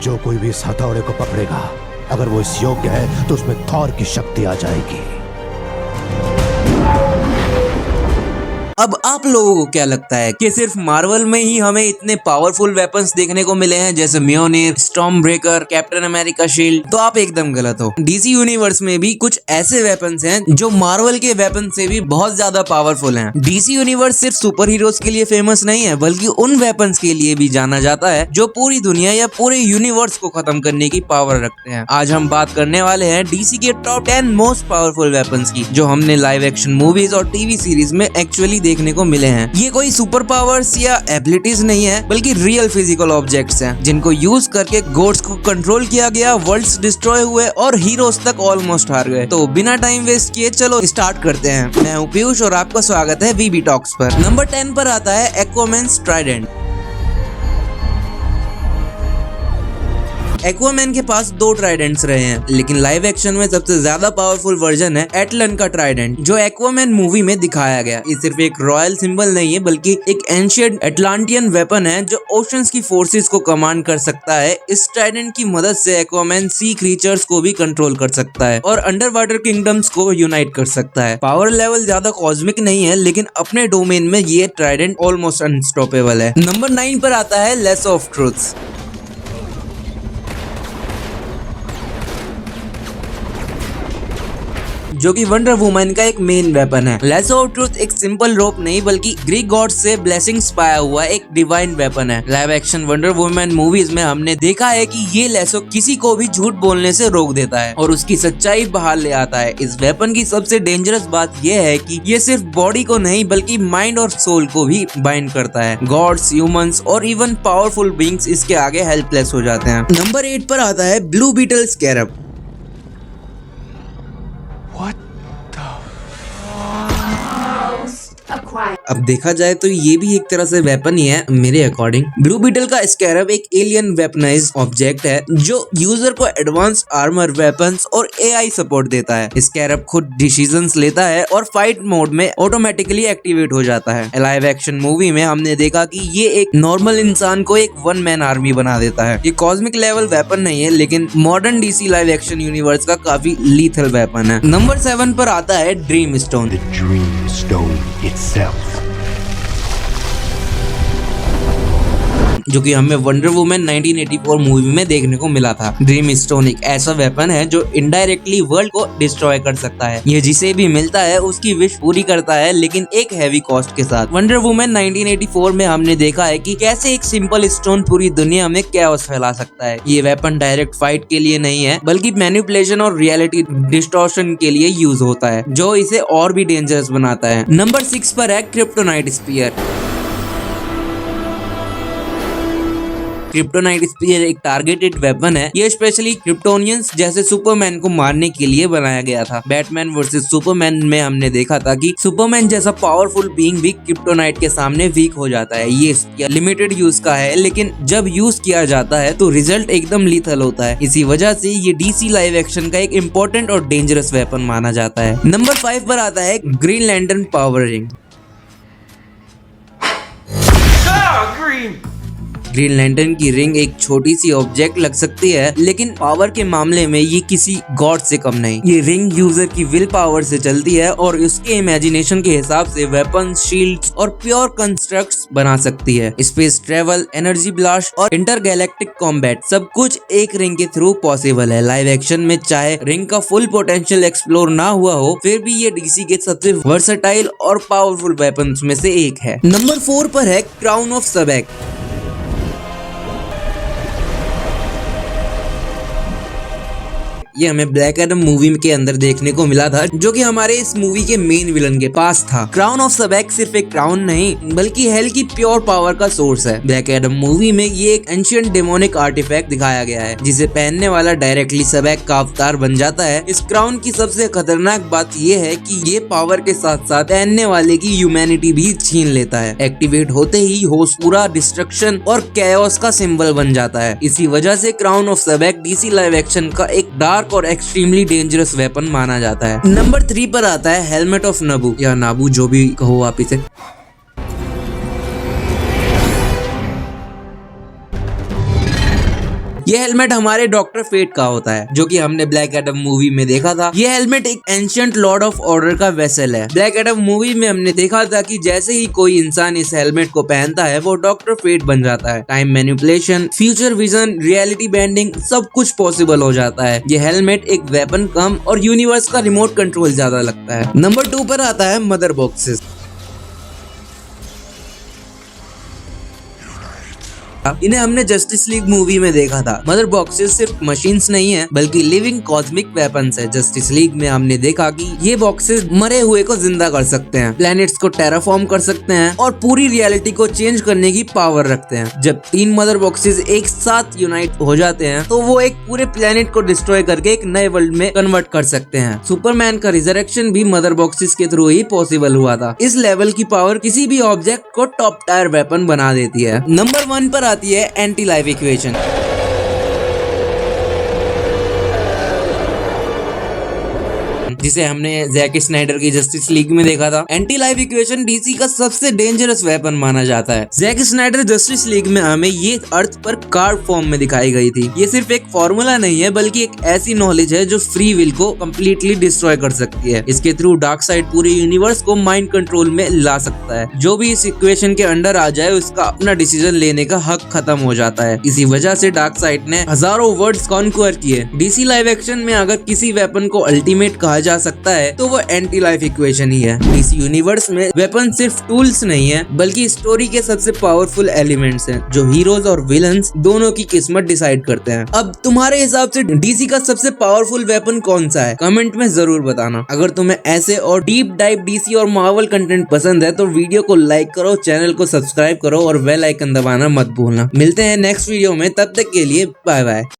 जो कोई भी इस हथौड़े को पकड़ेगा, अगर वो इस योग्य है तो उसमें थॉर की शक्ति आ जाएगी। अब आप लोगों को क्या लगता है कि सिर्फ मार्वल में ही हमें इतने पावरफुल वेपन्स देखने को मिले हैं, जैसे म्योनिर, Stormbreaker, Captain America shield? तो आप एकदम गलत हो। डीसी यूनिवर्स में भी कुछ ऐसे वेपन्स हैं जो मार्वल के वेपन से भी बहुत ज्यादा पावरफुल हैं। डीसी यूनिवर्स सिर्फ सुपर हीरोज के लिए फेमस नहीं है, बल्कि उन वेपन्स के लिए भी जाना जाता है जो पूरी दुनिया या पूरे यूनिवर्स को खत्म करने की पावर रखते हैं। आज हम बात करने वाले हैं डीसी के टॉप 10 मोस्ट पावरफुल वेपन्स की, जो हमने लाइव एक्शन मूवीज और टीवी सीरीज में एक्चुअली देखने को मिले हैं। ये कोई सुपर पावर्स या एबिलिटीज नहीं है, बल्कि रियल फिजिकल ऑब्जेक्ट्स हैं, जिनको यूज करके गॉड्स को कंट्रोल किया गया, वर्ल्ड्स डिस्ट्रॉय हुए और हीरोज तक ऑलमोस्ट हार गए। तो बिना टाइम वेस्ट किए चलो स्टार्ट करते हैं। मैं हूं पीयूष और आपका स्वागत है वीबी टॉक्स पर। नंबर 10 पर आता है एक्वामैन ट्राइडेंट। एक्वामैन के पास 2 ट्राइडेंट्स रहे हैं, लेकिन लाइव एक्शन में सबसे ज्यादा पावरफुल वर्जन है एटलन का ट्राइडेंट, जो एक्वामैन मूवी में दिखाया गया। ये सिर्फ एक रॉयल सिंबल नहीं है, बल्कि एक एंशिएंट एटलांटियन वेपन है जो ओशंस की फोर्सेस को कमांड कर सकता है। इस ट्राइडेंट की मदद से एक्वामैन सी क्रीचर्स को भी कंट्रोल कर सकता है और अंडर वाटर किंगडम्स को यूनाइट कर सकता है। पावर लेवल ज्यादा कॉस्मिक नहीं है, लेकिन अपने डोमेन में ये ट्राइडेंट ऑलमोस्ट अनस्टॉपेबल है। नंबर 9 पर आता है लेस ऑफ ट्रुथ्स। जो कि वंडर वुमन का एक मेन वेपन है। लेसो ऑफ ट्रूथ एक सिंपल रोप नहीं, बल्कि ग्रीक गॉड से ब्लेसिंग्स पाया हुआ एक डिवाइन वेपन है। Live action wonder woman movies में हमने देखा है कि ये लेसो किसी को भी झूठ बोलने से रोक देता है और उसकी सच्चाई बाहर ले आता है। इस वेपन की सबसे डेंजरस बात यह है कि ये सिर्फ बॉडी को नहीं, बल्कि माइंड और सोल को भी बाइंड करता है। गॉड्स, ह्यूमंस और इवन पावरफुल बीइंग्स इसके आगे हेल्पलेस हो जाते हैं। नंबर 8 पर आता है ब्लू बीटल स्कैरब। अब देखा जाए तो ये भी एक तरह से वेपन ही है मेरे अकॉर्डिंग। ब्लू बीटल का स्कैरब एक एलियन वेपनाइज्ड ऑब्जेक्ट है जो यूजर को एडवांस आर्मर, वेपन्स और एआई सपोर्ट देता है। स्कैरब खुद डिसीजंस लेता है और फाइट मोड में ऑटोमेटिकली एक्टिवेट हो जाता है। लाइव एक्शन मूवी में हमने देखा कि ये एक नॉर्मल इंसान को एक वन मैन आर्मी बना देता है। ये कॉस्मिक लेवल वेपन नहीं है, लेकिन modern DC live action universe का काफी लीथल वेपन है। नंबर 7 पर आता है ड्रीम स्टोन। जो कि हमें वंडर वुमन 1984 मूवी में देखने को मिला था। ड्रीम स्टोन एक ऐसा वेपन है जो इनडायरेक्टली वर्ल्ड को डिस्ट्रॉय कर सकता है। ये जिसे भी मिलता है उसकी विश पूरी करता है, लेकिन एक हैवी कॉस्ट के साथ। वंडर वुमन 1984 में हमने देखा है कि कैसे एक सिंपल स्टोन पूरी दुनिया में कैओस फैला सकता है। ये वेपन डायरेक्ट फाइट के लिए नहीं है, बल्कि मैनिपुलेशन और रियलिटी डिस्टॉर्शन के लिए यूज होता है, जो इसे और भी डेंजरस बनाता है। नंबर 6 पर है क्रिप्टोनाइट स्पीयर। क्रिप्टोनाइट स्पीयर एक टारगेटेड वेपन है। ये स्पेशली क्रिप्टोनियंस जैसे सुपरमैन को मारने के लिए बनाया गया था। बैटमैन वर्सेस सुपरमैन में हमने देखा था कि सुपरमैन जैसा पावरफुल बीइंग भी क्रिप्टोनाइट के सामने वीक हो जाता है। ये स्पीयर लिमिटेड यूज का है, लेकिन जब यूज किया जाता है तो रिजल्ट एकदम लीथल होता है। इसी वजह से ये डीसी लाइव एक्शन का एक इम्पोर्टेंट और डेंजरस वेपन माना जाता है। नंबर 5 पर आता है green lantern power ring. Green lantern की रिंग एक छोटी सी ऑब्जेक्ट लग सकती है, लेकिन पावर के मामले में ये किसी गॉड से कम नहीं। ये रिंग यूजर की विल पावर से चलती है और उसके इमेजिनेशन के हिसाब से वेपन्स, शील्ड्स और प्योर कंस्ट्रक्ट्स बना सकती है। स्पेस ट्रेवल, एनर्जी ब्लास्ट और इंटरगैलेक्टिक कॉम्बैट सब कुछ एक रिंग के थ्रू पॉसिबल है। लाइव एक्शन में चाहे रिंग का फुल पोटेंशियल एक्सप्लोर ना हुआ हो, फिर भी ये डीसी के सबसे वर्सेटाइल और पावरफुल वेपन्स में से एक है। नंबर 4 पर है क्राउन ऑफ सबेक। ये हमें ब्लैक एडम मूवी के अंदर देखने को मिला था, जो कि हमारे इस मूवी के मेन विलन के पास था। क्राउन ऑफ सबेक सिर्फ एक क्राउन नहीं, बल्कि हेल की प्योर पावर का सोर्स है। ब्लैक एडम मूवी में ये एक एंशिएंट डेमोनिक आर्टिफैक्ट दिखाया गया है, जिसे पहनने वाला डायरेक्टली सबेक का अवतार बन जाता है। इस क्राउन की सबसे खतरनाक बात ये है कि ये पावर के साथ साथ पहनने वाले की ह्यूमैनिटी भी छीन लेता है। एक्टिवेट होते ही होस्ट पूरा डिस्ट्रक्शन और कैओस का सिंबल बन जाता है। इसी वजह से crown of Sobek DC live action का एक डार्क और एक्सट्रीमली डेंजरस वेपन माना जाता है। नंबर 3 पर आता है हेलमेट ऑफ नबू या नाबू, जो भी कहो आप इसे। ये हेलमेट हमारे डॉक्टर फेट का होता है, जो कि हमने ब्लैक एडम मूवी में देखा था। ये हेलमेट एक एंशिएंट लॉर्ड ऑफ ऑर्डर का वेसल है। ब्लैक एडम मूवी में हमने देखा था कि जैसे ही कोई इंसान इस हेलमेट को पहनता है वो डॉक्टर फेट बन जाता है। Time manipulation, future vision, reality bending सब कुछ पॉसिबल हो जाता है। ये हेलमेट एक वेपन कम और यूनिवर्स का रिमोट कंट्रोल ज्यादा लगता है। नंबर 2 पर आता है मदर बॉक्सेस। इन्हें हमने जस्टिस लीग मूवी में देखा था। मदर बॉक्सेस सिर्फ मशीन्स नहीं है बल्कि लिविंग कॉस्मिक वेपन्स है। जस्टिस लीग में हमने देखा कि ये बॉक्सेस मरे हुए को जिंदा कर सकते हैं, प्लैनेट्स को टेराफॉर्म कर सकते हैं और पूरी रियलिटी को चेंज करने की पावर रखते हैं। जब 3 मदर बॉक्सेस एक साथ यूनाइट हो जाते हैं तो वो एक पूरे प्लेनेट को डिस्ट्रॉय करके एक नए वर्ल्ड में कन्वर्ट कर सकते हैं। सुपरमैन का रिजरेक्शन भी मदर बॉक्सेस के थ्रू ही पॉसिबल हुआ था। इस लेवल की पावर किसी भी ऑब्जेक्ट को टॉप टायर वेपन बना देती है। नंबर 1 पर आती है एंटी लाइफ इक्वेशन। जिसे हमने जैक स्नाइडर की जस्टिस लीग में देखा था। एंटी लाइफ इक्वेशन डीसी का सबसे डेंजरस वेपन माना जाता है। जैक स्नाइडर जस्टिस लीग में हमें ये अर्थ पर कार्ड फॉर्म में दिखाई गई थी। ये सिर्फ एक फॉर्मूला नहीं है बल्कि एक ऐसी नॉलेज है जो फ्री विल को कम्प्लीटली डिस्ट्रॉय कर सकती है। इसके थ्रू डार्क साइड पूरे यूनिवर्स को माइंड कंट्रोल में ला सकता है। जो भी इस इक्वेशन के अंडर आ जाए उसका अपना डिसीजन लेने का हक खत्म हो जाता है। इसी वजह से डार्क साइड ने हजारों वर्ल्ड्स कॉन्क्वर किए। डीसी लाइव एक्शन में अगर किसी वेपन को अल्टीमेट कहा जा सकता है तो वो एंटी लाइफ इक्वेशन ही है। इस यूनिवर्स में वेपन सिर्फ टूल्स नहीं है बल्कि स्टोरी के सबसे पावरफुल एलिमेंट्स हैं जो हीरोज और विलन्स दोनों की किस्मत डिसाइड करते हैं। अब तुम्हारे हिसाब से डीसी का सबसे पावरफुल वेपन कौन सा है? कमेंट में जरूर बताना। अगर तुम्हें ऐसे और डीप डाइव डीसी और मार्वल कंटेंट पसंद है तो वीडियो को लाइक करो, चैनल को सब्सक्राइब करो और बेल आइकन दबाना मत भूलना। मिलते हैं नेक्स्ट वीडियो में, तब तक के लिए बाय बाय।